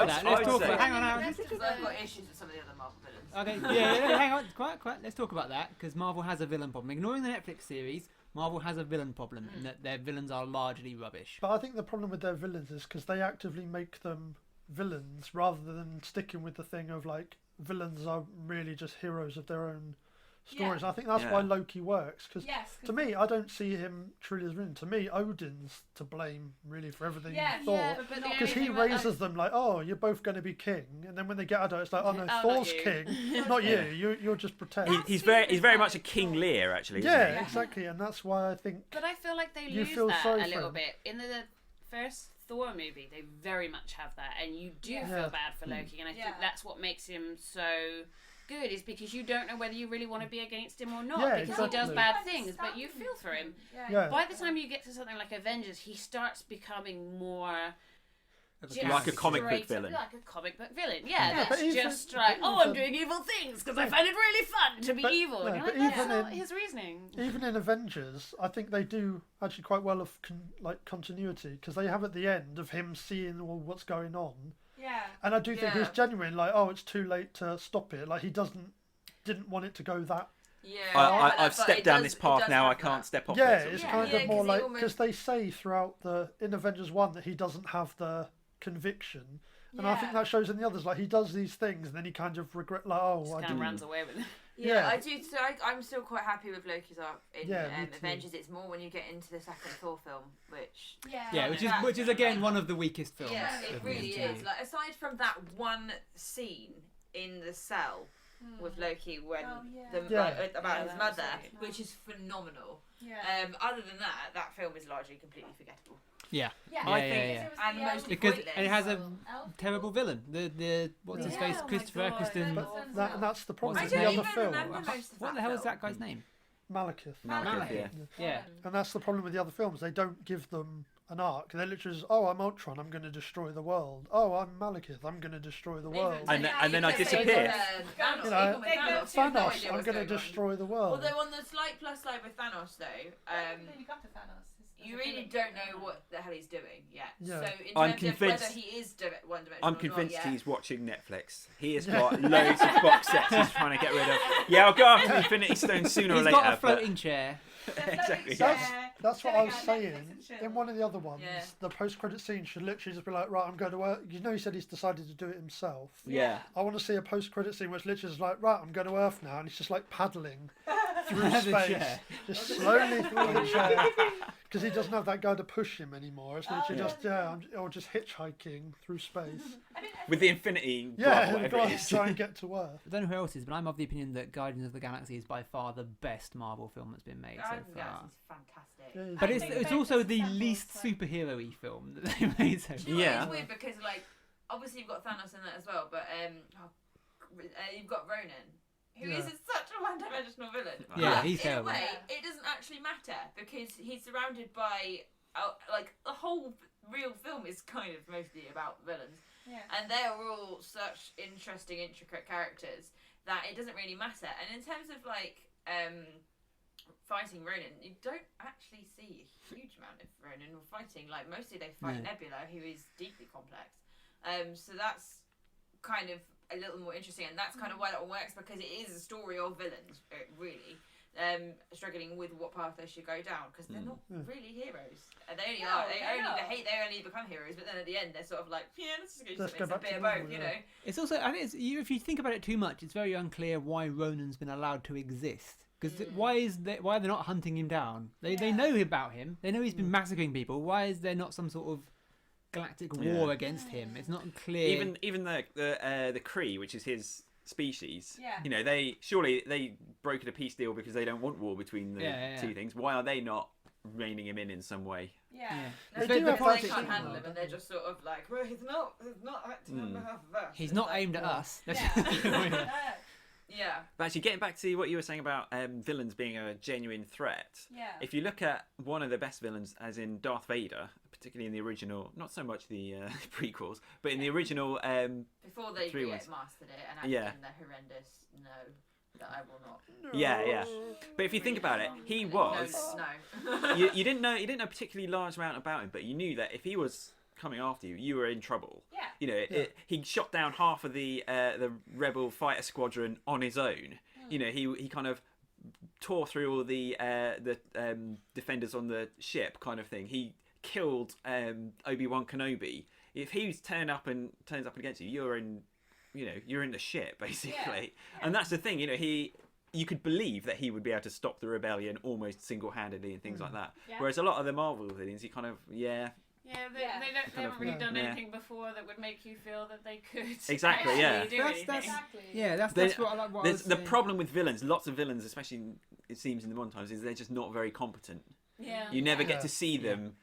about that. Let's talk about. Hang on. Because I've got issues with some of the other Marvel villains. Okay, yeah, hang on, quiet. Let's talk about that because Marvel has a villain problem. Ignoring the Netflix series, Marvel has a villain problem in that their villains are largely rubbish. But I think the problem with their villains is because they actively make them villains rather than sticking with the thing of like villains are really just heroes of their own stories. I think that's why Loki works because to me, I don't see him truly as villain. To me, Odin's to blame really for everything Thor, because he raises them like, oh, you're both going to be king, and then when they get adult, it's like, oh no, Thor's king, not you. You're just pretend. He's very much a King Lear actually. Isn't he? Exactly, and that's why I think. But I feel like they lose that a little bit in the first Thor movie. They very much have that, and you do feel bad for Loki, and I think that's what makes him so good, is because you don't know whether you really want to be against him or not, because he does bad things, but you feel for him. By the time you get to something like Avengers, he starts becoming more like a comic book villain. Like a comic book villain, that's just like, I'm doing evil things because I find it really fun to be evil. And you're like, that's not his reasoning. Even in Avengers, I think they do actually quite well of continuity, because they have at the end of him seeing all what's going on. Yeah. And I do think he's genuine, like, it's too late to stop it. Like, he didn't want it to go that. Yeah. I've stepped down this path now. I can't step off it. It's kind of more like, because they say throughout in Avengers 1 that he doesn't have the conviction. And I think that shows in the others. Like, he does these things and then he kind of regret, like, I kind of runs away with it. I do. So I'm still quite happy with Loki's arc in Avengers. It's more when you get into the second Thor film, which is again one of the weakest films. Yeah, it really is. Like, aside from that one scene in the cell with Loki when about his mother, which is phenomenal. Other than that film is largely completely forgettable. I think and mostly because pointless. it has a terrible villain. The what's his face, Christopher Eccleston. But that's the problem with I the don't other even film. remember most of What the hell is that guy's name? Malekith. Yeah. And that's the problem with the other films. They don't give them an arc. They're literally just, I'm Ultron, I'm going to destroy the world. Oh, I'm Malekith, I'm going to destroy the world. And then I disappear. Thanos, I'm going to destroy the world. Although on the slight plus side with Thanos though, you got to Thanos. You really don't know what the hell he's doing yet. Yeah. So in terms of whether he is one-dimensional I'm convinced or not he's watching Netflix. He has got loads of box sets he's trying to get rid of. Yeah, I'll go after the Infinity Stone sooner or later. He's got a floating chair. Exactly. That's what I was saying. In one of the other ones, the post-credit scene should literally just be like, right, I'm going to Earth. You know, he said he's decided to do it himself. Yeah. I want to see a post-credit scene where it's literally just like, right, I'm going to Earth now, and he's just like paddling through space, just slowly through the chair, because he doesn't have that guy to push him anymore. It's literally or just hitchhiking through space. With the Infinity. Try and get to Earth. I don't know who else is, but I'm of the opinion that Guardians of the Galaxy is by far the best Marvel film that's been made so far. Fantastic. But it's also the least superhero-y film that they made so far. Yeah. It's weird because, like, obviously you've got Thanos in that as well, but you've got Ronan, who is such a one-dimensional villain. Yeah, he's terrible. In a way, it doesn't actually matter because he's surrounded by, like, the whole real film is kind of mostly about villains. Yeah. And they're all such interesting, intricate characters that it doesn't really matter. And in terms of, like, fighting Ronan, you don't actually see a huge amount of Ronan fighting. Like, mostly they fight Nebula, who is deeply complex. So that's kind of a little more interesting, and that's kind of why that one works, because it is a story of villains, really, struggling with what path they should go down, because they're not really heroes. They only become heroes, but then at the end they're sort of like, let's just go do a bit of both, you know. It's also, I think if you think about it too much, it's very unclear why Ronan's been allowed to exist. Because why are they not hunting him down? They know about him. They know he's been massacring people. Why is there not some sort of galactic war against him? It's not clear. Even the Kree, which is his species, Yeah. you know, they brokered a peace deal because they don't want war between the two things. Why are they not reining him in some way? Yeah. They can't handle him, and they're just sort of like, well, he's not acting on behalf of us. He's not aimed at us. Yeah. But actually, getting back to what you were saying about villains being a genuine threat, if you look at one of the best villains, as in Darth Vader, particularly in the original, not so much the prequels, but in the original... before they mastered it and acted in the horrendous that I will not. Yeah. But if you think about it, he was... No. you didn't know a particularly large amount about him, but you knew that if he was coming after you, you were in trouble. Yeah. You know, he shot down half of the rebel fighter squadron on his own. You know, he kind of tore through all the defenders on the ship, kind of thing. He killed Obi-Wan Kenobi. If he turns up against you, you're in the shit basically. And that's the thing. You know, you could believe that he would be able to stop the rebellion almost single-handedly and things like that. Yeah. Whereas a lot of the Marvel villains, you kind of they haven't really done anything before that would make you feel that they could exactly do anything. That's what I like. What the problem with villains, lots of villains, especially it seems in the modern times, is they're just not very competent. Yeah. You never get to see them.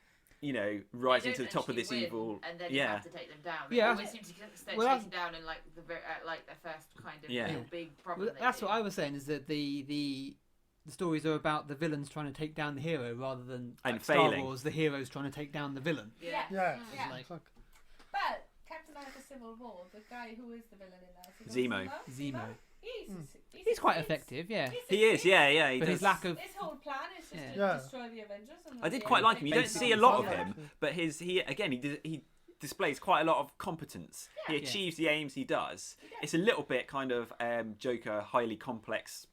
You know, rising to the top of this evil. And then you have to take them down. Yeah. They always seem to start chasing down in like their first kind of real big problem. Well, that's what I was saying, is that the stories are about the villains trying to take down the hero rather than Star Wars, the heroes trying to take down the villain. Yeah. Like, but Captain America: Civil War, the guy who is the villain in that, Zemo. He's quite effective, yeah. He is, yeah. He but does. his lack of his whole plan is just to destroy the Avengers. And I did quite like him. You don't see a lot of him, but he displays quite a lot of competence. He achieves the aims he does. It's a little bit kind of Joker, highly complex,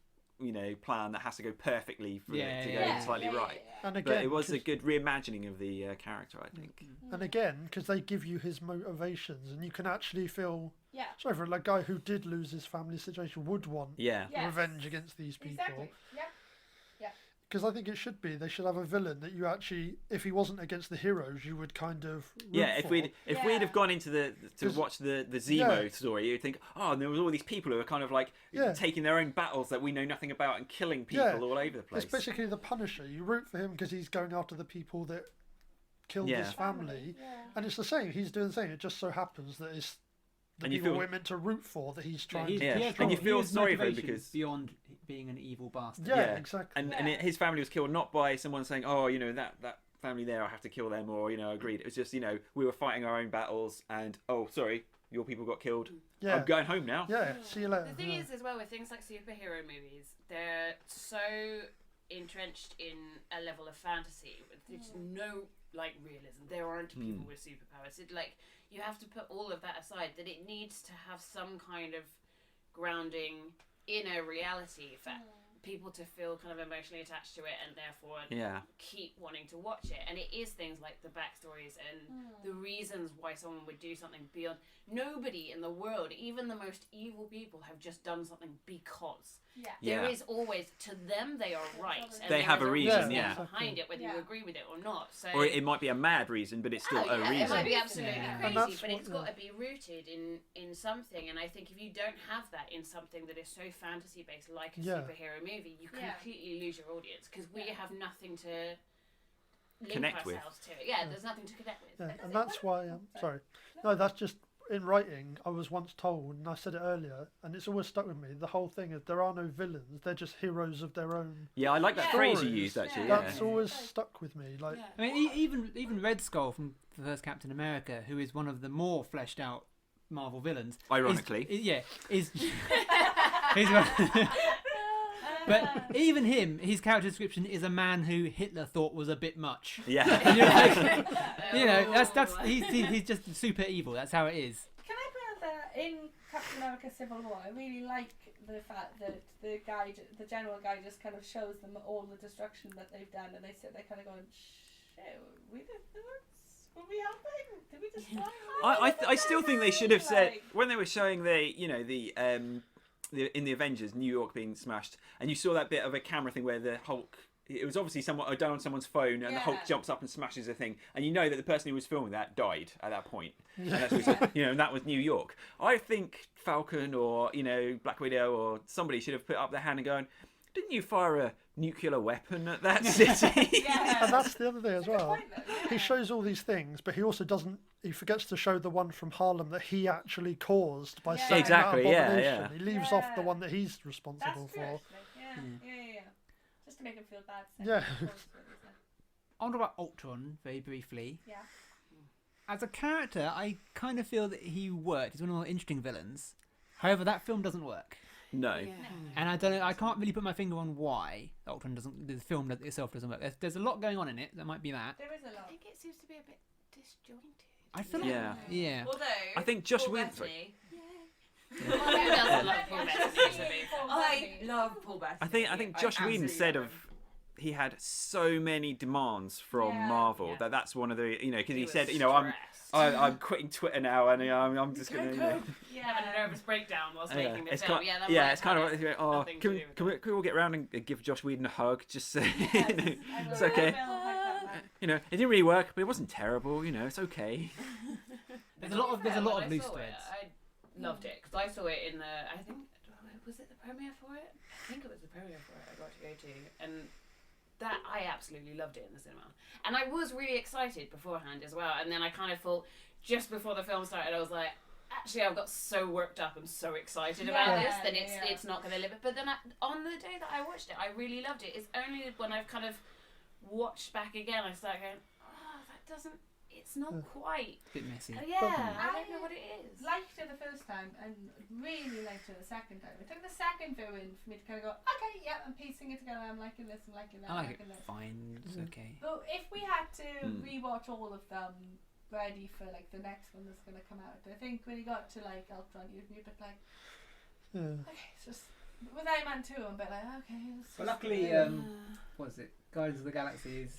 plan that has to go perfectly for it to go slightly right. And again, but it was a good reimagining of the character, I think. And again, because they give you his motivations, and you can actually feel sorry for a guy who did lose his family situation would want revenge against these people. Exactly. Because I think it should be. They should have a villain that you actually, if he wasn't against the heroes, you would kind of root if we'd have gone into to watch the Zemo story, you'd think, and there was all these people who are kind of like taking their own battles that we know nothing about and killing people all over the place. It's basically the Punisher. You root for him because he's going after the people that killed his family, and it's the same. He's doing the same. It just so happens that it's the people we're meant to root for that he's trying to destroy. And you feel sorry for him because beyond being an evil bastard. Yeah, exactly. And his family was killed not by someone saying, that family there, I have to kill them, or agreed. It was just we were fighting our own battles, and sorry, your people got killed. Yeah. I'm going home now. Yeah, see you later. The thing is, as well, with things like superhero movies, they're so entrenched in a level of fantasy. There's no realism. There aren't people with superpowers. You have to put all of that aside. That it needs to have some kind of grounding in a reality for people to feel kind of emotionally attached to it, and therefore keep wanting to watch it. And it is things like the backstories and the reasons why someone would do something beyond. Nobody in the world, even the most evil people, have just done something because. There is always, to them, they are right. And they have a reason, behind it, whether you agree with it or not. So, or it might be a mad reason, but it's still a reason. It might be absolutely crazy, but it's got to be rooted in something. And I think if you don't have that in something that is so fantasy-based, like a superhero movie, you completely lose your audience, because we have nothing to link connect ourselves with. to. Yeah, there's nothing to connect with. Yeah, and that's why, sorry. No, that's just... In writing, I was once told, and I said it earlier, and it's always stuck with me, the whole thing is there are no villains, they're just heroes of their own. Yeah, I like that phrase you used, actually. That's always stuck with me. I mean, even Red Skull from the first Captain America, who is one of the more fleshed out Marvel villains. Ironically. Is but even him, his character description is a man who Hitler thought was a bit much. Yeah. that's he's just super evil. That's how it is. Can I point out that in Captain America: Civil War, I really like the fact that the general guy, just kind of shows them all the destruction that they've done, and they sit there kind of going, "Shit, we did this. Were we helping? Did we just?" I still think they should have said when they were showing in the Avengers, New York being smashed, and you saw that bit of a camera thing where the Hulk, it was obviously done on someone's phone, and the Hulk jumps up and smashes a thing, and you know that the person who was filming that died at that point. And that's what and that was New York. I think Falcon or Black Widow or somebody should have put up their hand and going, didn't you fire a nuclear weapon at that city? And that's the other thing as well. He shows all these things, but he also doesn't. He forgets to show the one from Harlem that he actually caused by setting that abomination. He leaves off the one that he's responsible for. Yeah. Just to make him feel bad. Yeah. I wonder about Ultron very briefly. Yeah. As a character, I kind of feel that he worked. He's one of the more interesting villains. However, that film doesn't work. No. And I don't know. I can't really put my finger on why Ultron doesn't. The film itself doesn't work. There's a lot going on in it. That might be that. There is a lot. I think it seems to be a bit disjointed. I feel like yeah. Although I think Josh Paul Whedon. Bettany- Who doesn't love Paul Bettany? I love Paul Bettany. I think Josh Whedon said of he had so many demands from Marvel that's one of the because he said I'm quitting Twitter now and I'm just gonna having a nervous breakdown whilst making the it's film. it's kind of like can we all get round and give Josh Whedon a hug just so it's okay. It didn't really work, but it wasn't terrible. It's okay. There's a lot of loose threads. I loved it because I saw it in I think was it the premiere for it? I think it was the premiere for it I got to go to, and that I absolutely loved it in the cinema. And I was really excited beforehand as well. And then I kind of thought just before the film started, I was like, actually, I've got so worked up and so excited about this that it's not going to live it. But then on the day that I watched it, I really loved it. It's only when I've kind of watched back again, I start going, it's not quite. A bit messy. I don't know what it is. Liked it the first time and really liked it the second time. It took the second viewing for me to kind of go, okay, I'm piecing it together. I'm liking this. I'm liking that. I like it. this. Fine. It's okay. But if we had to rewatch all of them, ready for like the next one that's going to come out, I think when you got to like Ultron, you'd be a bit like, okay, it's just with Iron Man 2, I'm a bit like, okay. Well, luckily, what is it? Guardians of the Galaxy is.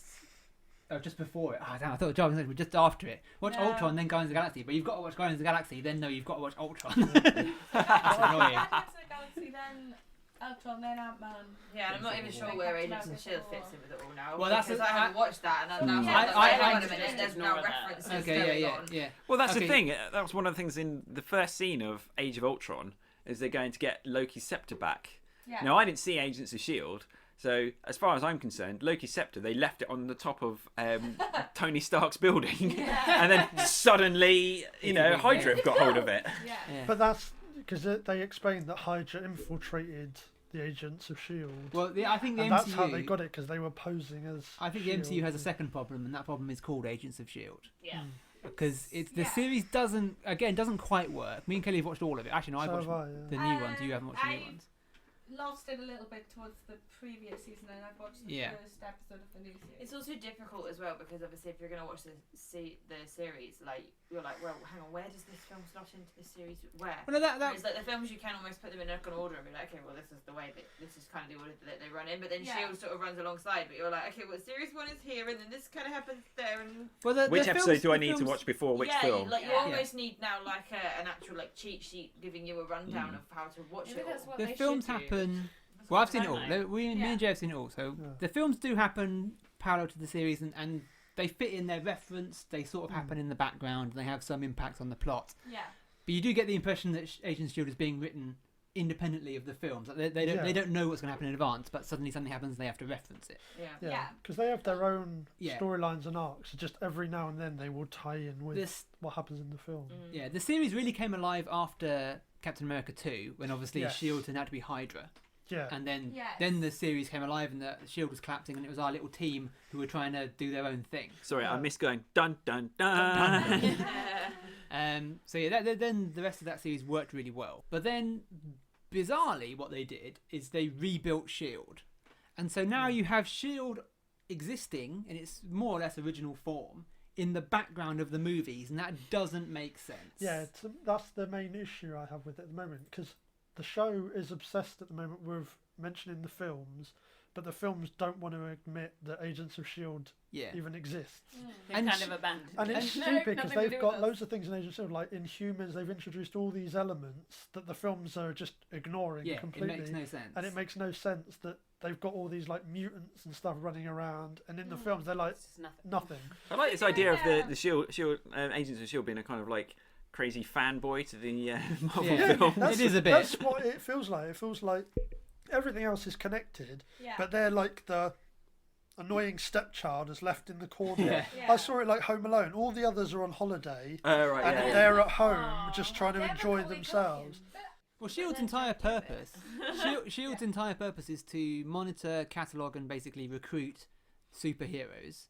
Oh, just before it. Oh, damn, I thought Guardians of the Galaxy was just after it. Watch Ultron, then Guardians of the Galaxy. But you've got to watch Guardians of the Galaxy, then no, you've got to watch Ultron. That's annoying. Guardians of the Galaxy, then Ultron, then Ant-Man. Yeah, and I'm not even sure where Agents of S.H.I.E.L.D. fits in with it all now. Well, that's because I haven't watched that, and now I wait a minute, there's no references going on. Yeah. Well, that's the thing. That was one of the things in the first scene of Age of Ultron is they're going to get Loki's scepter back. Yeah. Now, I didn't see Agents of S.H.I.E.L.D., so, as far as I'm concerned, Loki's scepter, they left it on the top of Tony Stark's building. And then suddenly, Hydra have got hold of it. Yeah. But that's because they explained that Hydra infiltrated the Agents of S.H.I.E.L.D. Well, I think the MCU... that's how they got it, because they were posing as I think S.H.I.E.L.D. the MCU has a second problem, and that problem is called Agents of S.H.I.E.L.D. Yeah. Because the series doesn't quite work. Me and Kelly have watched all of it. Actually, no, I've watched the new ones. You haven't watched the new ones. Lost it a little bit towards the previous season, and I've watched the first episode of the new series. It's also difficult as well because obviously if you're going to watch the series, like you're like, well, hang on, where does this film slot into the series? Where? Well, no, it's like the films you can almost put them in an order and be like, okay, well, this is the way that this is kind of the order that they run in. But then S.H.I.E.L.D. sort of runs alongside. But you're like, okay, well, series 1 is here, and then this kind of happens there. And which episode do I need to watch before which film? Like you almost need now like an actual like cheat sheet giving you a rundown of how to watch it. That's what the they films should do. happen. Well, I've seen it all. Me and Jay have seen it all. So the films do happen parallel to the series, and they fit in their reference. They sort of happen in the background, and they have some impact on the plot. Yeah. But you do get the impression that Agents of S.H.I.E.L.D. is being written independently of the films. Like they don't know what's going to happen in advance, but suddenly something happens and they have to reference it. Yeah. Because they have their own storylines and arcs. So just every now and then they will tie in with what happens in the film. Yeah, the series really came alive after Captain America 2, when obviously S.H.I.E.L.D. turned out to be Hydra. Yeah. And then the series came alive and the S.H.I.E.L.D. was collapsing, and it was our little team who were trying to do their own thing. Sorry, I missed going dun dun dun. So then the rest of that series worked really well. But then, bizarrely, what they did is they rebuilt S.H.I.E.L.D. And so now you have S.H.I.E.L.D. existing in its more or less original form in the background of the movies, and that doesn't make sense. Yeah, that's the main issue I have with it at the moment, because the show is obsessed at the moment with mentioning the films, but the films don't want to admit that Agents of S.H.I.E.L.D. even exists. And kind of abandoned. And it's stupid because they've got loads of things in Agents of S.H.I.E.L.D. like Inhumans. They've introduced all these elements that the films are just ignoring completely. It makes no sense. And it makes no sense that they've got all these like mutants and stuff running around, and in the films they're like nothing. I like this idea of the S.H.I.E.L.D. Agents of S.H.I.E.L.D. being a kind of like crazy fanboy to the Marvel film. It is a bit. That's what it feels like. It feels like everything else is connected, but they're like the annoying stepchild is left in the corner. I saw it like Home Alone. All the others are on holiday, and they're at home just trying to enjoy themselves. Well, S.H.I.E.L.D.'s entire purpose, S.H.I.E.L.D.'s entire purpose is to monitor, catalogue, and basically recruit superheroes.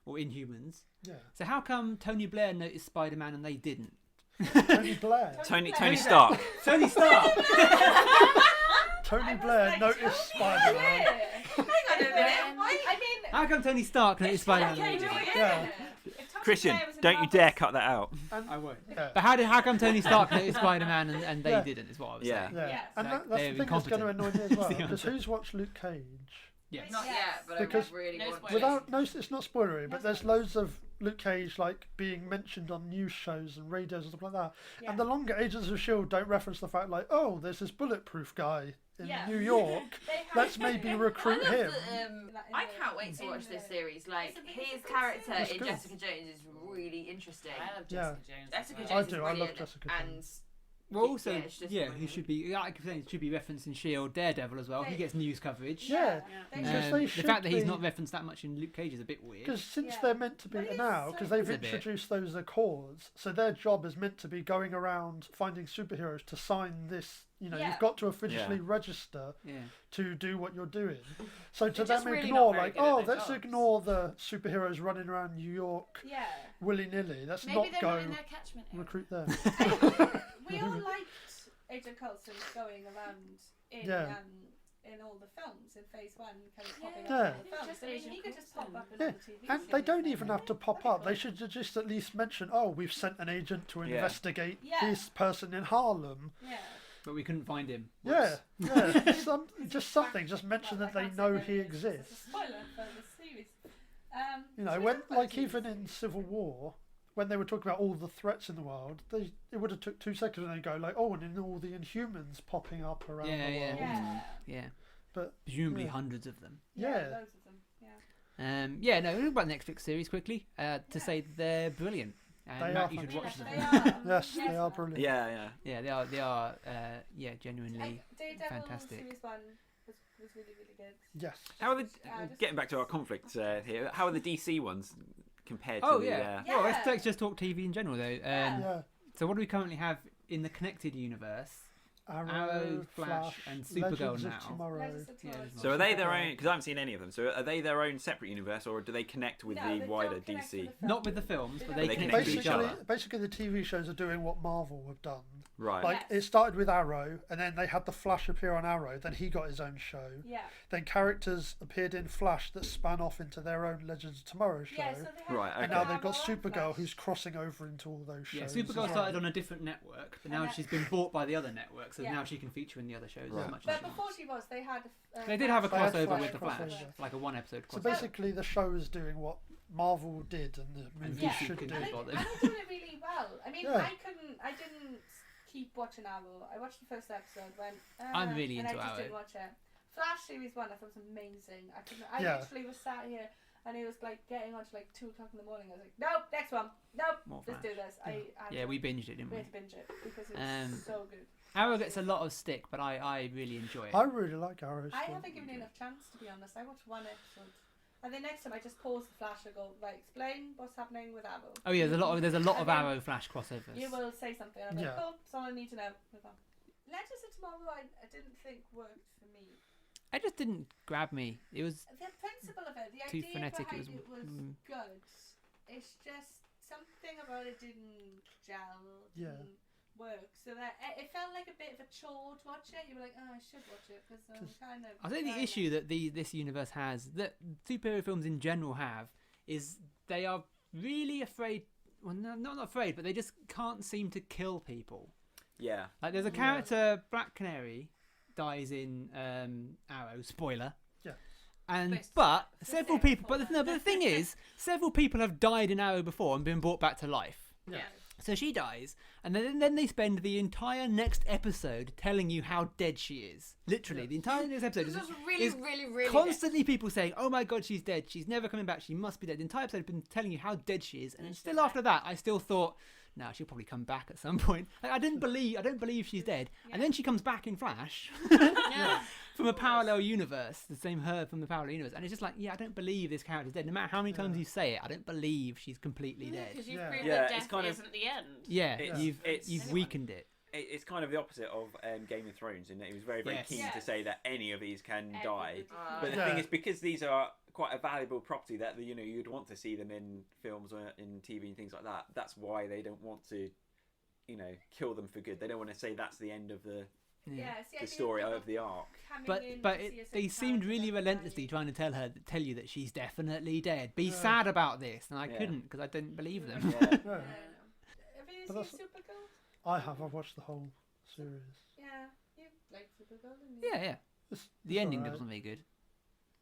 Or Inhumans. Yeah. So how come Tony Blair noticed Spider-Man and they didn't? Tony Blair. Tony Stark. Tony Stark. Tony Blair noticed Spider-Man. Hang on a minute. How come Tony Stark noticed Spider-Man? If Christian, Clare was in don't you Marvel's- dare cut that out. And, I won't. yeah. But how come Tony Stark noticed Spider-Man and they Yeah. didn't? Is what I was Yeah. saying. Yeah, Yes. and Like, that's they're the thing that's going to annoy me as well. the Because answer. who's watched Luke Cage? Yes. Not Yes. yet, but Because- I really No want to. spoilers. Without no, it's not spoilery, but No there's spoilers. loads of Luke Cage like being mentioned on news shows and radios and stuff like that. Yeah. And the longer Agents of Shield don't reference the fact like, oh, there's this bulletproof guy in Yeah. New York. They have Let's to. maybe I recruit love him. that, In I the- can't wait to in watch the- this series. Like It's a his good character series. in It's good. Jessica Jones is really interesting. I love Yeah. Jessica Jones. Jessica as Jones well. I is do, I love brilliant, Jessica and Jones. Well, also, Yeah, it's just who brilliant. should be, like I was saying, should be referenced in Shield, Daredevil as well. He They- gets news coverage. Yeah. They Because should- they The should fact that he's be- not referenced that much in Luke Cage is a bit weird. Because since Yeah. they're meant to be But it's now, so because they've It's a bit. introduced those Accords, so their job is meant to be going around finding superheroes to sign this. You know, Yeah. you've got to officially register Yeah. to do what you're doing. So to They're just them really ignore not very like, good at oh, their let's jobs. ignore the superheroes running around New York Yeah. willy nilly. Let's Maybe not they're go not in their catchment area. recruit them. We all liked Agent Coulson going around Yeah. in all the films in Phase 1, kind of popping Yeah. up in Yeah, the films. just I mean, Agent he could just Coulson. pop up in Yeah. all the TV And they series don't and even have to pop up. They should just at least mention, oh, we've sent an agent to Yeah. investigate Yeah. this person in Harlem. Yeah. But we couldn't find him. Yeah, Whoops. yeah. Just something. Just mention Well, that I they can't know say he what it is, 'cause it's exists. a spoiler for the series. You know, should we when talk about like the TV even in series? Civil War, when they were talking about all the threats in the world, it would have took 2 seconds and they go like, oh, and then all the Inhumans popping up around Yeah, the yeah. world. Yeah. Yeah. But Presumably yeah. hundreds of them. Yeah. Loads of them. Yeah. Yeah, no, we'll talk about the Netflix series quickly to say they're brilliant. And They Matt, are you should watch They them. are, yes, they are brilliant. Yeah, yeah. Yeah, they are, genuinely Daredevil fantastic. Series 1 was really, really good. Yes. How are the just- getting back to our conflict here? How are the DC ones compared to Oh the? yeah. Yeah. Well, let's just talk TV in general though. Yeah. So what do we currently have in the connected universe? Arrow, Flash, and Supergirl Legends now. Of Tomorrow. Legends of Yeah, Tomorrow. there's So are they their own? Because I haven't seen any of them. So are they their own separate universe, or do they connect with No, the they wider don't connect DC? with the Not with the films, but they They connect connect to to each each other. Basically, the TV shows are doing what Marvel have done. Right. Like Yes. it started with Arrow, and then they had the Flash appear on Arrow. Then he got his own show. Yeah. Then characters appeared in Flash that span off into their own Legends of Tomorrow show. Yeah, so they have Right, And okay. now they've got Arrow and Supergirl, Flash. who's crossing over into all those shows. Yeah, as Supergirl well. started on a different network, but now And she's been bought by the other network, so Yeah. now she can feature in the other shows Right. as much as But she before wants. she was, they had. They did have a They had crossover Flash with the Flash, crossover. like a one-episode So crossover. basically, the show is doing what Marvel did, and the movie Yeah. should couldn't do. And be they, bothered. and they're doing it really well. I mean, Yeah. I didn't keep watching Arrow. I watched the first episode, went. I'm really and into I just Arrow. didn't watch it. Flash series 1, I thought was amazing. I Yeah. literally was sat here, and it was like getting on to like 2 o'clock in the morning. I was like, nope, next one, nope, More let's do Flash. this. I had Yeah, to, we binged it, didn't we we? had to binge it because it was Um, so good. Arrow gets a lot of stick, but I really enjoy it. I really like Arrow. I still. haven't given it enough chance, to be honest. I watched 1 episode. And then next time I just pause the Flash and go, right, explain what's happening with Arrow. Oh yeah, there's a lot of And then Arrow Flash crossovers. You will say something. I'm like, Yeah. cool, that's all I need to know. Move on. Legends of Tomorrow, I didn't think worked for me. It just didn't grab me. It was The principle of it, the too idea frenetic. behind It it was. was good. It's just something about it didn't gel, Yeah. didn't work. So that it felt like a bit of a chore to watch it. You were like, oh, I should watch it because I'm 'Cause- kind of. I think the issue that this universe has, that superhero films in general have, is they are really afraid. Well, no, not afraid, but they just can't seem to kill people. Yeah. Like there's a character, Black Canary, dies in Arrow. Spoiler. Yeah. And Twist. but It's a several second people, but spoiler. the thing is, several people have died in Arrow before and been brought back to life. Yeah. So she dies, and then they spend the entire next episode telling you how dead she is. Literally, the entire next episode This is was really, is really, really constantly people saying, "Oh my god, she's dead. She's never coming back. She must be dead." The entire episode has been telling you how dead she is, and then still after that, I still thought, "No, she'll probably come back at some point." Like, I don't believe she's dead, and then she comes back in Flash Yeah. from a parallel universe, the same her from the parallel universe, and it's just like, yeah, I don't believe this character's dead. No matter how many times you say it, I don't believe she's completely dead. Because you've Yeah. proved Yeah, that it's death kind of- isn't the end. Yeah, It's- you've it's- weakened it. It's kind of the opposite of Game of Thrones in that he was very, very Yes. keen to Yes. say that any of these can die. But the Yeah. thing is, because these are quite a valuable property that you'd want to see them in films or in TV and things like that. That's why they don't want to, kill them for good. They don't want to say that's the end of the Yeah. the story of the arc. But they seemed really relentlessly trying to tell you that she's definitely dead. Be sad about this, and I couldn't because I didn't believe them. Yeah. Have you seen Supergirl? I have. I've watched the whole series. Yeah, you like Supergirl, didn't you? Yeah. It's The ending alright. wasn't very good.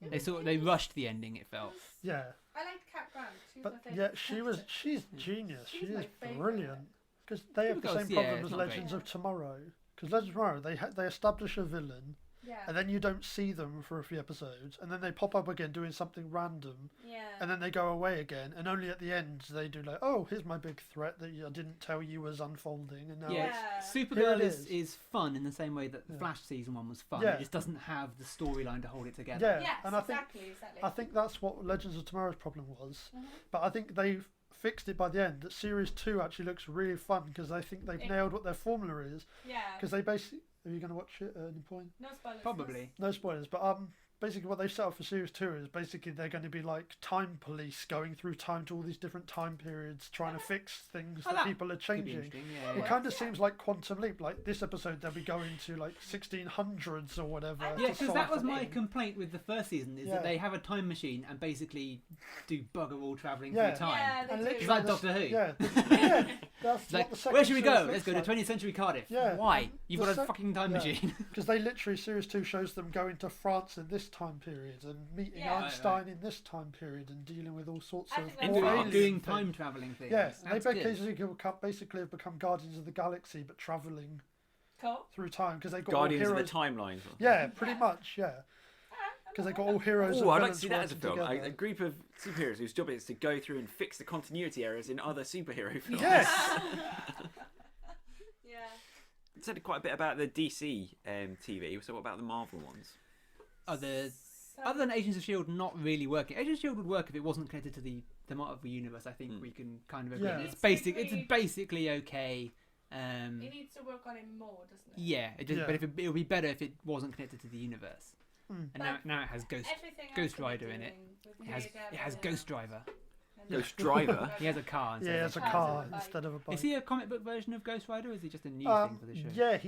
It They rushed the ending. It felt. Yeah, I liked Cat Grant. She was but my favourite she's character. genius. She's She my is favourite. brilliant. Because they have the Supergirl's- same yeah, problem it's as not Legends great. of Tomorrow. Because Legends of Tomorrow, they establish a villain, Yeah. and then you don't see them for a few episodes, and then they pop up again doing something random, Yeah. and then they go away again, and only at the end they do like, oh, here's my big threat that I didn't tell you was unfolding, and now Yeah, it's... Supergirl Here it is fun in the same way that the Yeah. Flash season 1 was fun. Yeah. It just doesn't have the storyline to hold it together. Yeah, Yes, and I think exactly. I think that's what Legends of Tomorrow's problem was. Mhm. But I think they've fixed it by the end. That Series 2 actually looks really fun because I think they've nailed what their formula is. Yeah. Because they basically... Are you going to watch it at any point? No spoilers. Probably. No spoilers, but basically what they set up for Series 2 is basically they're going to be like time police going through time to all these different time periods trying to fix things Oh, that that people are Could be changing. interesting. It Yeah. kind of seems like Quantum Leap. Like this episode, they'll be going to like 1600s or whatever. I to Yeah, because solve that was my something. complaint with the first season is Yeah. that they have a time machine and basically do bugger all travelling Yeah. through time. Yeah, And they literally do. It's like the- Doctor Who. Yeah, yeah, that's It's like, what the second where should we go? series Let's go to looks 20th century Cardiff. Yeah. Why? You've The got a sec- fucking time yeah. machine. Because they literally, Series 2 shows them going to France in this time period and meeting Yeah. Einstein in this time period and dealing with all sorts I of think and that's more awesome. doing alien time things. travelling things. Yeah, That's they good. basically have become Guardians of the Galaxy, but travelling Cool. through time because they got Guardians all of heroes. the Timeline. Yeah, pretty much. Yeah, because they got all heroes. Oh, and I'd like to villains see that as a working film. A together. group of superheroes whose job is to go through and fix the continuity errors in other superhero films. Yes. Yeah. You said quite a bit about the DC TV, so what about the Marvel ones? Other than Agents of S.H.I.E.L.D. not really working. Agents of S.H.I.E.L.D. would work if it wasn't connected to the Marvel universe. I think we can kind of agree. Yeah. It's It's It's agreed. basically okay. It needs to work on it more, doesn't it? Yeah, Yeah. but it would be better if it wasn't connected to the universe. Mm. And now it has Everything Ghost else they're Rider in it. doing with It has Daredevil Ghost Driver. and- Ghost Driver? He has a car. Yeah, it's a Cars car and a bike. instead of a bike. Is he a comic book version of Ghost Rider, or is he just a new thing for the show? Yeah,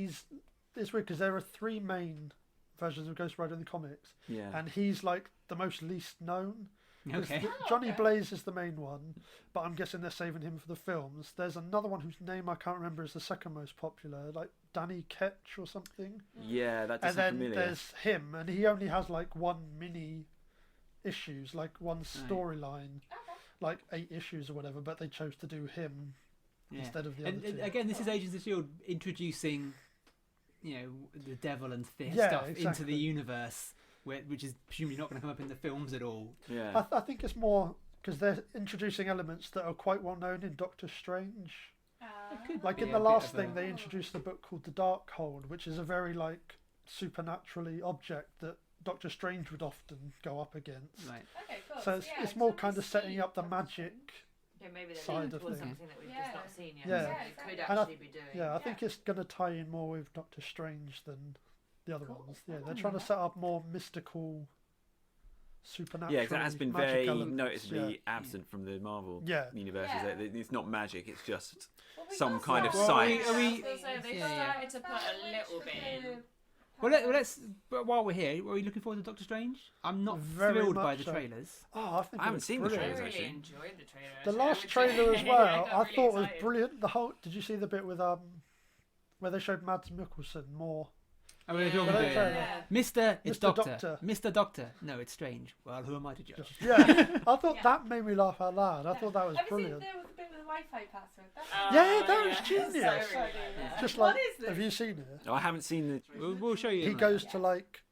it's weird because there are 3 main versions of Ghost Rider in the comics, Yeah. and he's like the most least known. 'Cause Okay. Johnny okay. Blaze is the main one, but I'm guessing they're saving him for the films. There's another one whose name I can't remember is the second most popular, like Danny Ketch or something. Yeah, that does And sound then familiar. there's him, and he only has like 1 mini issues, like one storyline, Okay. like 8 issues or whatever. But they chose to do him Yeah. instead of the And other 2. again, this is Agents of S.H.I.E.L.D. introducing, the devil and Yeah, stuff into exactly. the universe, which is presumably not going to come up in the films at all. Yeah. I think it's more because they're introducing elements that are quite well known in Doctor Strange. Like be in a the bit last of thing, a- they introduced a book called The Darkhold, which is a very like supernaturally object that Doctor Strange would often go up against. Right. Okay, cool. So it's, yeah, it's more so kind we of setting see up the Doctor magic. Yeah, maybe they're Side leaning of towards thing. something that we've Yeah. just not seen yet. Yeah. So Yeah, it could exactly. actually be doing. Yeah, I Yeah. think it's going to tie in more with Doctor Strange than the other Cool. ones. Yeah, they're Oh, trying to yeah. set up more mystical, supernatural. Yeah, 'cause that has been magic very elements. noticeably Yeah. absent from the Marvel Yeah. universe. Yeah. Is it? It's not magic, it's just Well, we some got kind of some- science. Are we- So they Yeah. started to put a little bit in. But while we're here, are we looking forward to Doctor Strange? I'm not Very thrilled by much the so. trailers. Oh, I think I haven't it was seen the I brilliant. trailers, really actually. enjoyed the trailer. The actually. I last would trailer say- as well, got I really thought was excited. brilliant. The whole. Did you see the bit with where they showed Mads Mikkelsen more? Oh, we're Yeah. talking But about okay. Yeah. Mr. It's Mr. Doctor. Doctor. Mr. Doctor. No, it's Strange. Well, who am I to judge? Yeah, I thought Yeah. that made me laugh out loud. I thought that was Have you brilliant. seen the bit with the Wi-Fi password? That's Yeah, that was yeah. genius. So really good. Just What like, is this? have you seen it? No, I haven't seen the. We'll show you. He in a goes minute. to like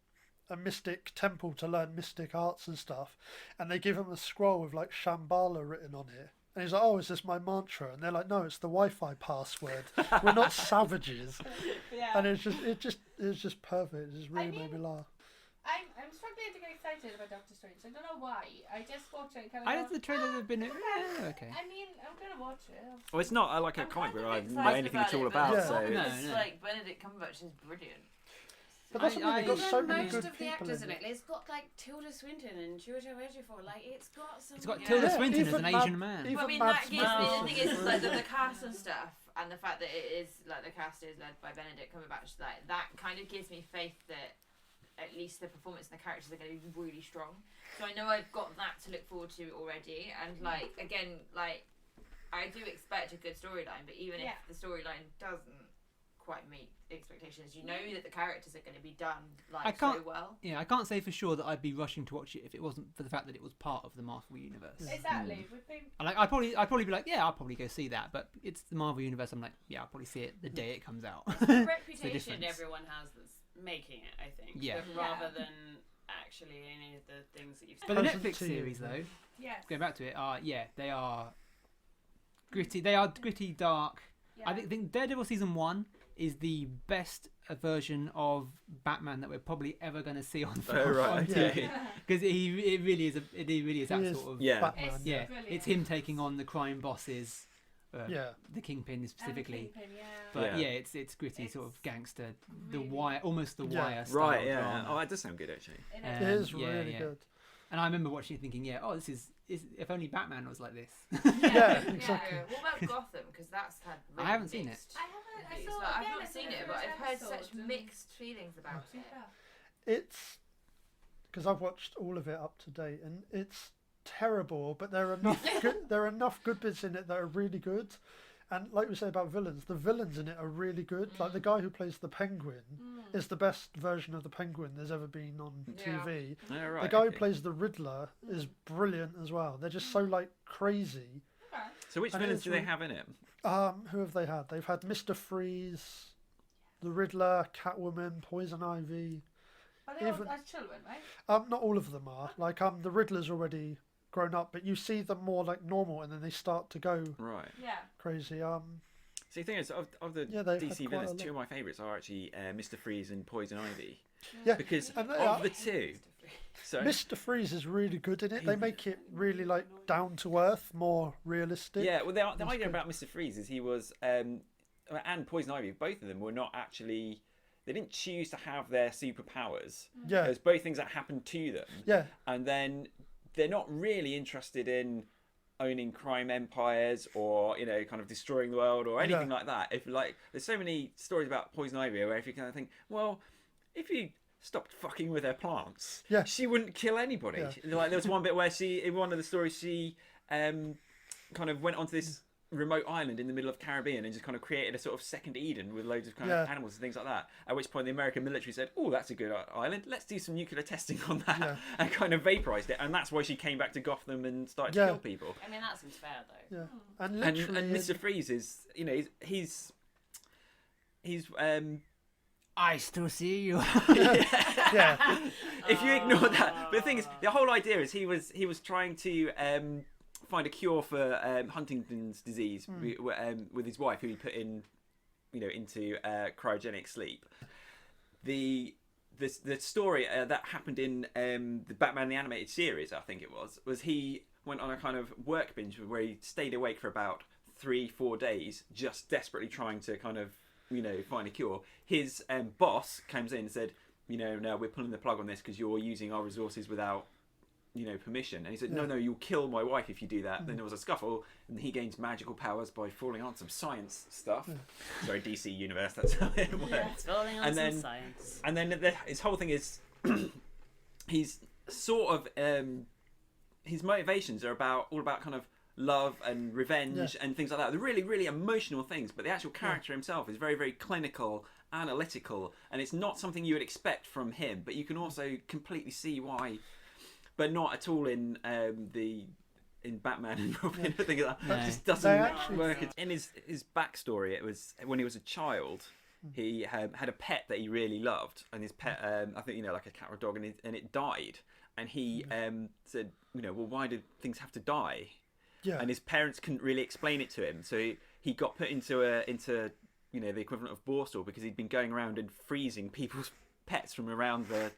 a mystic temple to learn mystic arts and stuff, and they give him a scroll with like Shambhala written on it. And he's like, "Oh, is this my mantra?" And they're like, "No, it's the Wi-Fi password. We're not savages." yeah. And it's just perfect. It just really made me laugh. I'm struggling to get excited about Doctor Strange. I don't know why. I just watch it and kind I of think the trailers have been. Okay. I mean, I'm gonna watch it. Well, it's not like a I'm comic kind book of I know excited anything at all it, but about. Yeah. it's So not No, because, no. like Benedict Cumberbatch is brilliant. But that's something they've got I- so Even many most good of the people actors in in it. it. It's got like Tilda Swinton and Georgia Ejiofor. Like it's got some. It's got Yeah. Tilda Yeah, Swinton as even an Mad- Asian man. even Well, I mean, Mads that gives me the Mikkelsen thing is is like really the cast and stuff and the fact that it is like the cast is led by Benedict Cumberbatch, like that kind of gives me faith that at least the performance and the characters are going to be really strong. So I know I've got that to look forward to already, and like again, like I do expect a good storyline, but even if the storyline doesn't quite meet expectations, you know that the characters are going to be done like so well. Yeah, I can't say for sure that I'd be rushing to watch it if it wasn't for the fact that it was part of the Marvel universe. Exactly. Like I'd probably be like, yeah, I'll probably go see that, but it's the Marvel universe. I'm like, yeah, I'll probably see it the day it comes out. The reputation everyone has that's making it, I think. Yeah. But rather than actually any of the things that you've But the Netflix series, though, going back to it, they are gritty. They are gritty, dark. Yeah. I think Daredevil season 1 is the best version of Batman that we're probably ever going to see on TV, because it really is that sort of Batman. It's him taking on the crime bosses. The Kingpin specifically, it's gritty, sort of gangster, the Wire, almost the Wire style. Right, drama. Oh, that does sound good actually. It is really good. And I remember watching it thinking, this is if only Batman was like this. Exactly. What about Gotham? Because that's had. I haven't seen it. I've not seen it, but I've heard such mixed feelings about it. It's because I've watched all of it up to date, and it's terrible, but there are enough good bits in it that are really good. And like we say about villains, the villains in it are really good. Like the guy who plays the Penguin is the best version of the Penguin there's ever been on TV. The guy who plays the Riddler is brilliant as well. They're just so like crazy. So which villains do they have in it? Who have they had? They've had Mr. Freeze, the Riddler, Catwoman, Poison Ivy. Are they all as children, right? Not all of them are. Like the Riddler's already grown up, but you see them more like normal, and then they start to go crazy. See, the thing is, of the DC villains, two of my favourites are actually Mr. Freeze and Poison Ivy. Yeah, because of the two. So Mr. Freeze is really good in it. They make it really like down to earth, more realistic. Yeah, well, the idea about Mr. Freeze is he was, and Poison Ivy, both of them were not actually. They didn't choose to have their superpowers. Yeah, there's both things that happened to them. Yeah, and then they're not really interested in owning crime empires or kind of destroying the world or anything like that. If there's so many stories about Poison Ivy where if you kind of think, well, if you stopped fucking with her plants, she wouldn't kill anybody. Like there was one bit where in one of the stories she kind of went onto this remote island in the middle of Caribbean and just kind of created a sort of second Eden with loads of kind of animals and things like that. At which point the American military said, "Oh, that's a good island. Let's do some nuclear testing on that," and kind of vaporized it. And that's why she came back to Gotham and started to kill people. I mean, that seems fair though. Yeah, and Mr. Freeze is, he's I still see you. If you ignore that, but the thing is, the whole idea is he was trying to find a cure for Huntington's disease with his wife, who he put in, into cryogenic sleep. The story that happened in the Batman the Animated Series, I think it was he went on a kind of work binge where he stayed awake for about 3-4 days, just desperately trying to kind of find a cure. His boss comes in and said, no, we're pulling the plug on this because you're using our resources without permission. And he said, no, you'll kill my wife if you do that. Then there was a scuffle, and he gains magical powers by falling on some science stuff. Sorry, DC Universe, that's how it works. Falling on some science. And then his whole thing is, he's sort of, his motivations are all about kind of love and revenge and things like that. They're really, really emotional things, but the actual character himself is very, very clinical, analytical, and it's not something you would expect from him, but you can also completely see why. But not at all in Batman and Robin. I think that just doesn't work. In his backstory, it was when he was a child, he had a pet that he really loved, and his pet, I think like a cat or a dog, and it died. And he said, well, why did things have to die? Yeah. And his parents couldn't really explain it to him, so he got put into the equivalent of Borstal because he'd been going around and freezing people's pets from around the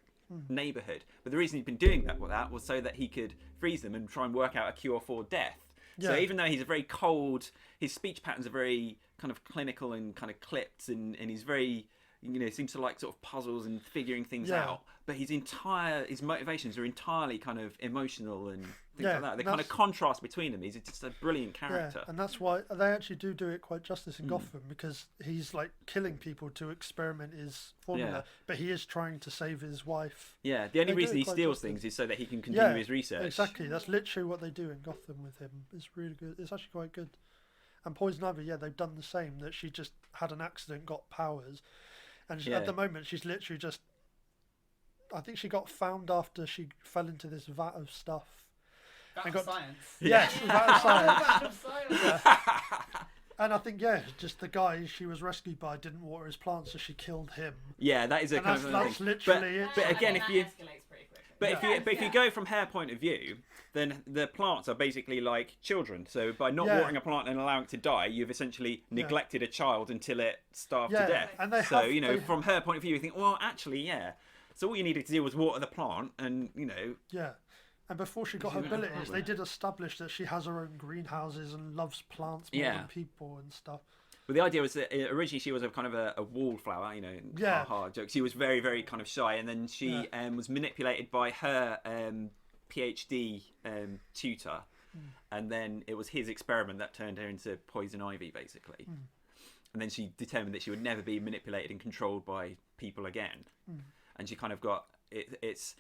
neighborhood. But the reason he'd been doing that was so that he could freeze them and try and work out a cure for death. So even though he's a very cold, his speech patterns are very kind of clinical and kind of clipped, and he's very seems to like sort of puzzles and figuring things out. But his motivations are entirely kind of emotional and things like that. The kind of contrast between them. He's just a brilliant character. Yeah, and that's why they actually do it quite justice in Gotham, because he's like killing people to experiment his formula, but he is trying to save his wife. Yeah, the only reason he steals things is so that he can continue his research. Exactly, that's literally what they do in Gotham with him. It's really good. It's actually quite good. And Poison Ivy, they've done the same. That she just had an accident, got powers, and at the moment she's literally just. I think she got found after she fell into this vat of stuff. Vat of science. Yes, vat of science. Vat of science. And I think just the guy she was rescued by didn't water his plants, so she killed him. Yeah, that is a kind of that's thing. Literally it. But again, if you go from her point of view, then the plants are basically like children. So by not watering a plant and allowing it to die, you've essentially neglected a child until it starved to death. And from her point of view, you think, well, actually, so all you needed to do was water the plant, and Yeah, and before she got her abilities, they did establish that she has her own greenhouses and loves plants more than people and stuff. Well, the idea was that originally she was a kind of a wallflower, hard joke. She was very, very kind of shy, and then she was manipulated by her PhD tutor, and then it was his experiment that turned her into Poison Ivy, basically. And then she determined that she would never be manipulated and controlled by people again. And she kind of got it's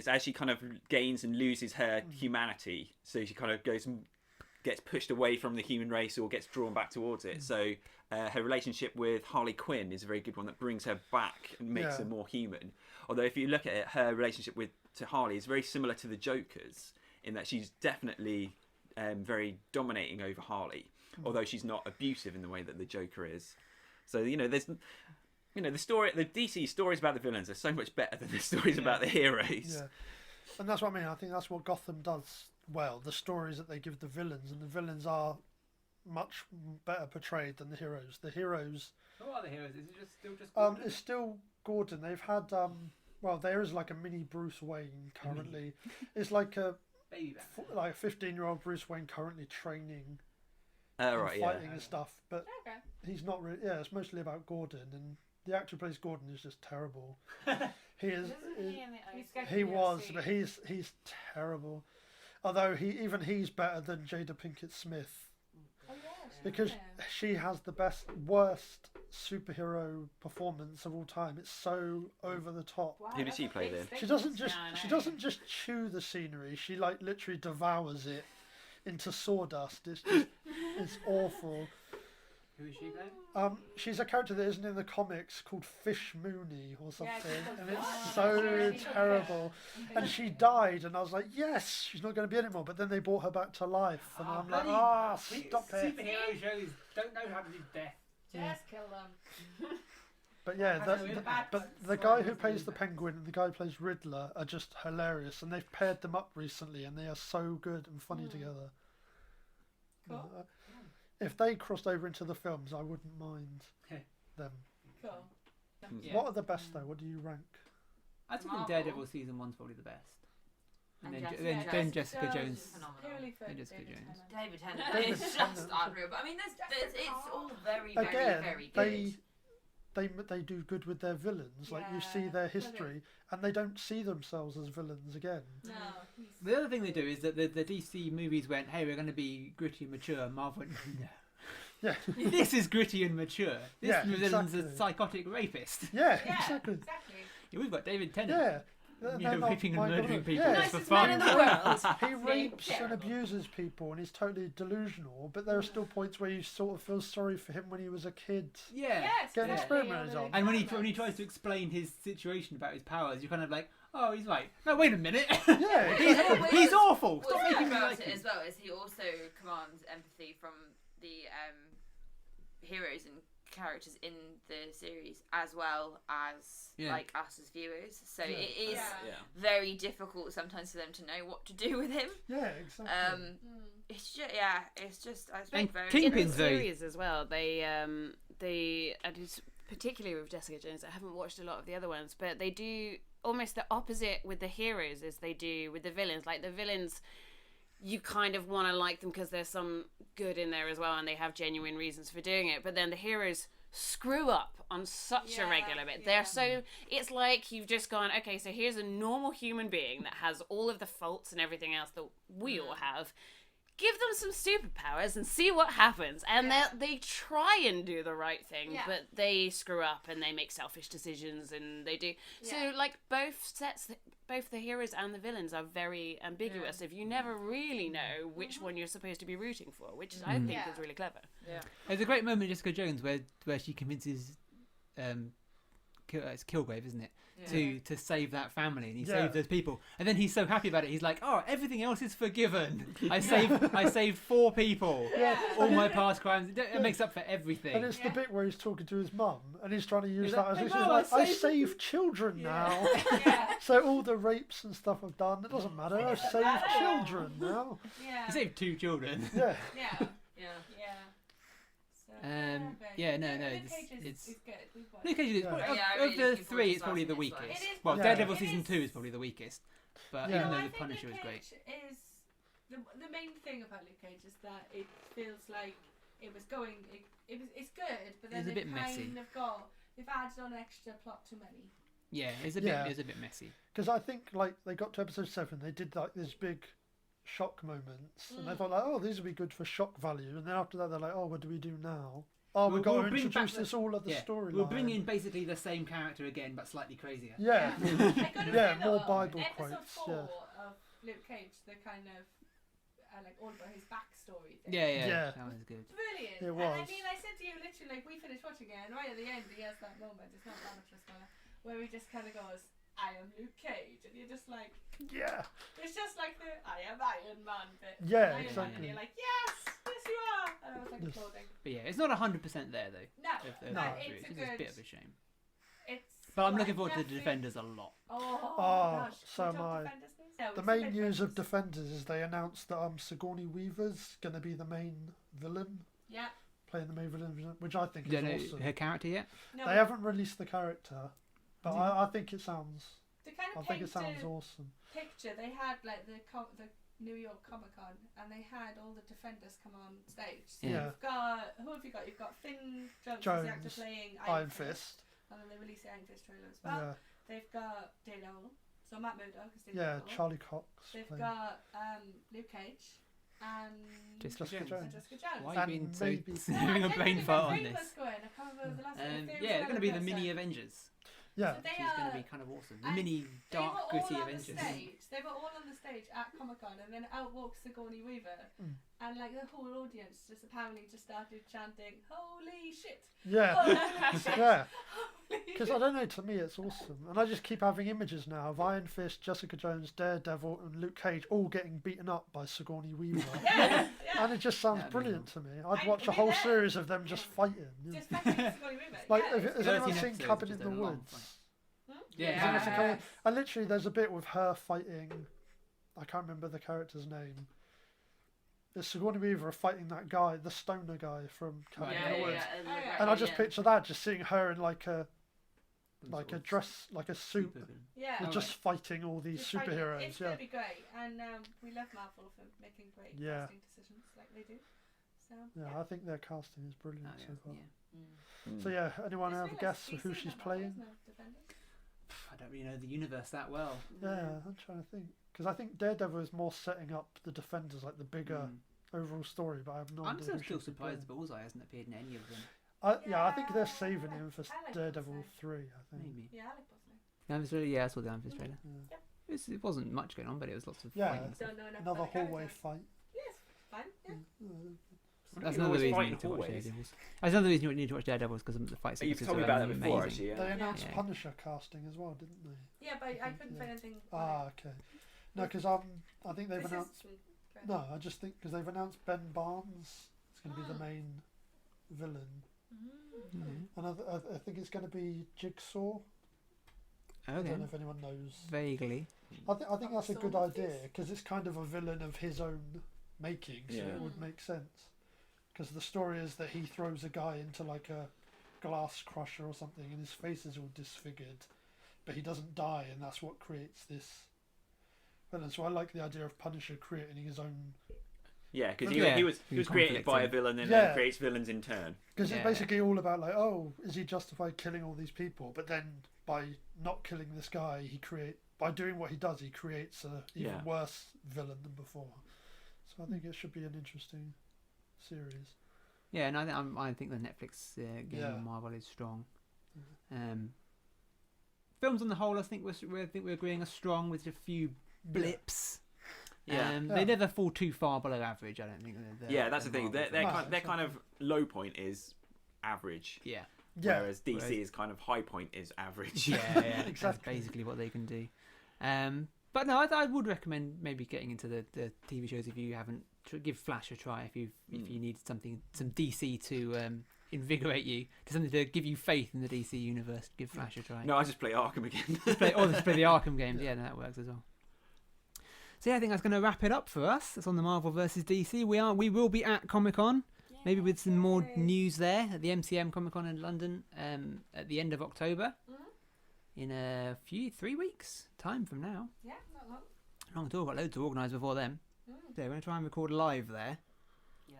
as she kind of gains and loses her humanity, so she kind of goes and gets pushed away from the human race or gets drawn back towards it. So her relationship with Harley Quinn is a very good one that brings her back and makes her more human. Although if you look at it, her relationship to Harley is very similar to the Joker's in that she's definitely very dominating over Harley, although she's not abusive in the way that the Joker is. So there's the DC stories about the villains are so much better than the stories about the heroes. Yeah, and that's what I mean. I think that's what Gotham does well. The stories that they give the villains, and the villains are much better portrayed than the heroes. The heroes. What are the heroes? Is it still just? Gordon? It's still Gordon. They've had there is like a mini Bruce Wayne currently. It's like a 15-year-old Bruce Wayne currently training. Fighting and stuff, but he's not really. Yeah, it's mostly about Gordon, and the actor who plays Gordon is just terrible. He is. He was, but he's terrible. Although he's better than Jada Pinkett Smith, because she has the worst superhero performance of all time. It's so over the top. Wow, who does she play then? She doesn't just chew the scenery. She like literally devours it into sawdust. It's awful. Who is she playing? She's a character that isn't in the comics called Fish Mooney or something, and it's so terrible. And she died, and I was like, yes, she's not going to be anymore. But then they brought her back to life, and I'm like, stop it. Superhero shows don't know how to do death. Just kill them. But the guy who plays the Penguin and the guy who plays Riddler are just hilarious, and they've paired them up recently, and they are so good and funny together. Cool. If they crossed over into the films, I wouldn't mind them. Cool. Yeah. What are the best though? What do you rank? I think Daredevil season 1's probably the best. And then Jessica Jones. Phenomenal. Jessica Jones. David Tennant is just unreal. But I mean, it's all very, very good. They do good with their villains. Like you see their history, and they don't see themselves as villains again. No. The other thing they do is that the DC movies went, "Hey, we're going to be gritty and mature." Marvel went, "No." Yeah. This is gritty and mature. This villain's a psychotic rapist. Yeah, exactly. Yeah, we've got David Tennant. Yeah. Raping and murdering people just for man in fun. the world. He rapes and abuses people, and he's totally delusional. But there are still points where you sort of feel sorry for him when he was a kid. Yeah. Yes, Getting experimented on. And when he tries to explain his situation about his powers, you're kind of like, oh, he's right. No, wait a minute. Yeah, he's awful. Stop What's making me about like it him. as well is he also commands empathy from the heroes and characters in the series as well as like us as viewers. So it is very difficult sometimes for them to know what to do with him. Yeah, exactly. It's just I And think very Kingpin's in the very- series as well. They and it's particularly with Jessica Jones. I haven't watched a lot of the other ones, but they do almost the opposite with the heroes as they do with the villains. Like the villains, you kind of want to like them because there's some good in there as well, and they have genuine reasons for doing it. But then the heroes screw up on such a regular bit. Yeah. It's like you've just gone, okay, so here's a normal human being that has all of the faults and everything else that we all have. Give them some superpowers and see what happens. And they try and do the right thing, but they screw up and they make selfish decisions and they do. So, like, both the heroes and the villains are very ambiguous. If you never really know which one you're supposed to be rooting for, which I think is really clever. Yeah. There's a great moment in Jessica Jones where she convinces it's Kilgrave, isn't it? To save that family, and he saves those people, and then he's so happy about it. He's like, "Oh, everything else is forgiven. I saved 4 people. All my past crimes. It makes up for everything." And it's the bit where he's talking to his mum, and he's trying to use He's that like, as "Hey, Mum, I save children now. So all the rapes and stuff I've done, it doesn't matter. I saved children now. He saved 2 children. Yeah. No, Luke it's Cage is good. Luke Cage is really of the looking forward 3, to it's probably the starting this one. weakest. It is Well, Yeah. Daredevil It season is- 2 is probably the weakest, but Yeah. even I though the think Punisher Luke was great. Cage is the main thing about Luke Cage is that it feels like it was going. It's good, but then It's a bit they've messy. kind of they've added on extra plot too many. Yeah, it's a bit messy. Because I think like they got to episode 7, they did like these big shock moments, and they thought like, oh, these would be good for shock value, and then after that they're like, oh, what do we do now? Oh, we've got to bring back introduce this all other storyline. We'll bring in basically the same character again, but slightly crazier. Yeah. I gotta Yeah, say, more though, Bible episode quotes, 4 yeah. of Luke Cage, the kind of like all about his backstory thing. Yeah, that was good. Brilliant. It And was. I mean, I said to you literally, like, we finished watching it, and right at the end, he has that moment. It's not that much of a spoiler, where he just kind of goes, "I am Luke Cage," and you're just like, Yeah. it's just like the "I am Iron Man" bit. Yeah, Iron Man, exactly. and you're like, yes, yes you are. And I was like Yes. applauding. But yeah, it's not 100% there though. No, Of but the it's three, a which is good. a bit of a shame. It's. But I'm like, looking forward to the definitely- Defenders a lot. Oh, Oh, gosh. so Should we am talk I. Defenders news? No, The we main said news of Defenders. Defenders is they announced that Sigourney Weaver's going to be the main villain, Yeah. playing the main villain, which I think You is don't know awesome. her character yet? No, They haven't released the character, but I think it sounds. to kind I of think paint it sounds a awesome. picture, they had like the New York Comic Con, and they had all the Defenders come on stage. So Yeah. you've got who have you got? You've got Finn Jones, the actor Jones, playing Iron Fist. and then they released the Iron Fist trailer as well. Yeah, They've got Daredevil, so Matt Murdock is yeah. Daredevil. Charlie Cox. They've playing- got Luke Cage and Jessica Jessica Jones. Jones. Jessica Jones. Why are And you being so maybe- having a brain fart on Brain this? was going. I can't remember the last one. There was Yeah, they're another going to be the person. mini Avengers. Yeah, So they Which is going to are- be kind of awesome. The and mini They were dark, all gritty on Avengers. the stage. They were all on the stage at Comic Con, and then out walks Sigourney Weaver, Mm. and like the whole audience just apparently just started chanting, "Holy shit! yeah, Holy shit! yeah. Holy Because shit!" I don't know, to me it's awesome, and I just keep having images now of Iron Fist, Jessica Jones, Daredevil, and Luke Cage all getting beaten up by Sigourney Weaver. Yeah, yeah. And it just sounds That'd be brilliant to me. I'd I watch a mean, whole that- series of them just fighting. Yeah. Just fucking Sigourney Weaver. Like, yeah, has it's- anyone 13 seen episodes, Cabin just in the a long Woods? fight. Hmm? Yeah, Has anyone seen Yeah. Cabin- And literally, there's a bit with her fighting. I can't remember the character's name. It's Sigourney Weaver fighting that guy, the stoner guy from Cabin in the Woods. And I just picture that, just seeing her in like a Some like sort a of dress, like a suit, supervillain. Yeah. and just fighting all these Just fighting. superheroes. It's Yeah, gonna be great, and we love Marvel for making great Yeah. casting decisions like they do. So yeah. I think their casting is brilliant Oh, so far. yeah. So yeah, anyone It's have a really guess nice of who to see she's that Marvel, playing? isn't it, Defenders? I don't really know the universe that well. Yeah, I'm trying to think because I think Daredevil is more setting up the Defenders, like the bigger Mm. overall story. But I have no I'm idea. still who she'll be surprised playing. Bullseye hasn't appeared in any of them. Yeah, I think they're Yeah, saving him for I like Daredevil Bullseye. 3. I think. Maybe. Yeah, I like Bullseye. Yeah, I saw the Anvis trailer. Yeah. It wasn't much going on, but it was lots of Yeah. fighting stuff. Don't know enough Another about the hallway character. fight. Yes, fine. Yeah. That's You another always reason fight you in need to watch hallways. Daredevils. That's another reason you need to watch Daredevils because the fight You've sequences told me are about that before, amazing. actually. Yeah. They announced Yeah. Punisher casting as well, didn't they? Yeah, but I couldn't Yeah. find anything. Ah, okay. No, because I think they've This announced. is- No, I just think because they've announced Ben Barnes is going to be the Ah. main villain, Mhm. and I think it's going to be Jigsaw. I don't Okay. know if anyone knows. Vaguely. I think that's a good Saw idea this? because it's kind of a villain of his own making, so Yeah. it would make sense. Because the story is that he throws a guy into like a glass crusher or something, and his face is all disfigured, but he doesn't die, and that's what creates this villain. So I like the idea of Punisher creating his own Yeah, because Yeah. he was created by a Conflicting. villain and Yeah. then creates villains in turn. Because Yeah. it's basically all about like, oh, is he justified killing all these people? But then by not killing this guy, by doing what he does, he creates a even Yeah. worse villain than before. So I think it should be an interesting series. Yeah, and I think the Netflix game Yeah. on Marvel is strong. Films on the whole, I think we're agreeing are strong with a few blips. Yeah. They never fall too far below average. I don't think. That's the thing. Marvel Their films. kind of low point is average, Yeah. Yeah. whereas DC's kind of high point is average. Yeah, That's Exactly. basically what they can do. But no, I would recommend maybe getting into the TV shows if you haven't. Give Flash a try if you need some DC to invigorate you, to something to give you faith in the DC universe. Give Flash a try. No, I just play Arkham again. Just play the Arkham games. Yeah, no, that works as well. So yeah, I think that's going to wrap it up for us. That's on the Marvel versus DC. We will be at Comic-Con, maybe with some more news there at the MCM Comic-Con in London at the end of October. In a 3 weeks time from now. Yeah, not long. Long at all. Got loads to organise before then. So we're going to try and record live there,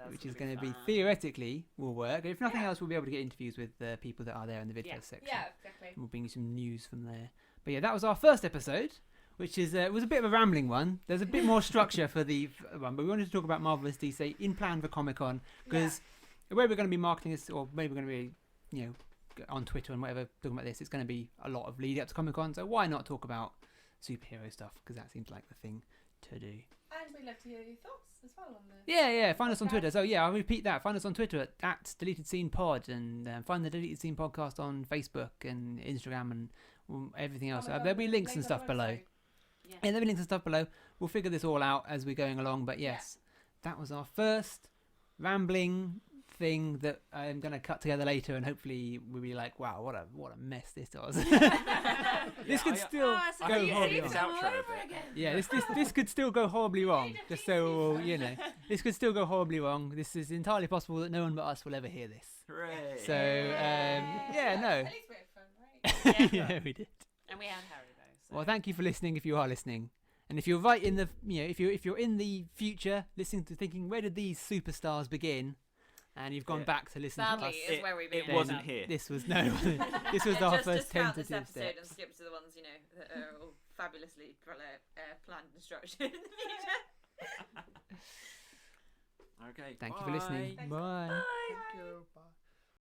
which is going to be theoretically will work. If nothing else, we'll be able to get interviews with the people that are there in the video section. Yeah, exactly. We'll bring you some news from there. But yeah, that was our first episode, which is was a bit of a rambling one. There's a bit more structure for the one, but we wanted to talk about Marvel vs. DC in plan for Comic-Con because the way we're going to be marketing this, or maybe we're going to be, on Twitter and whatever, talking about this, it's going to be a lot of lead up to Comic-Con. So why not talk about superhero stuff? Because that seems like the thing to do. And we'd love to hear your thoughts as well on the. Yeah. Find us on Twitter. So yeah, I'll repeat that. Find us on Twitter at Deleted Scene Pod, and find the Deleted Scene Podcast on Facebook and Instagram and everything else. There'll be links and stuff below. Yeah, there'll be links and stuff below. We'll figure this all out as we're going along. But yes, that was our first rambling thing that I'm going to cut together later, and hopefully we'll be like, wow, what a mess this was. This could still go horribly wrong. Yeah, this could still go horribly wrong. Just so this could still go horribly wrong. This is entirely possible that no one but us will ever hear this. Hooray. So no. At least we had fun, right? Yeah, we did. And we had Harry though. So. Well, thank you for listening. If you are listening, and if you're right in the, if you're in the future, listening to thinking, where did these superstars begin? And you've gone back to listen to us. Sadly, is where we It began. wasn't here. This was this was our first just count this tentative episode step. and skip to the ones that are all fabulously planned and structured in the future. Okay. Thank you for listening. Thanks. Bye. Thank you. Bye.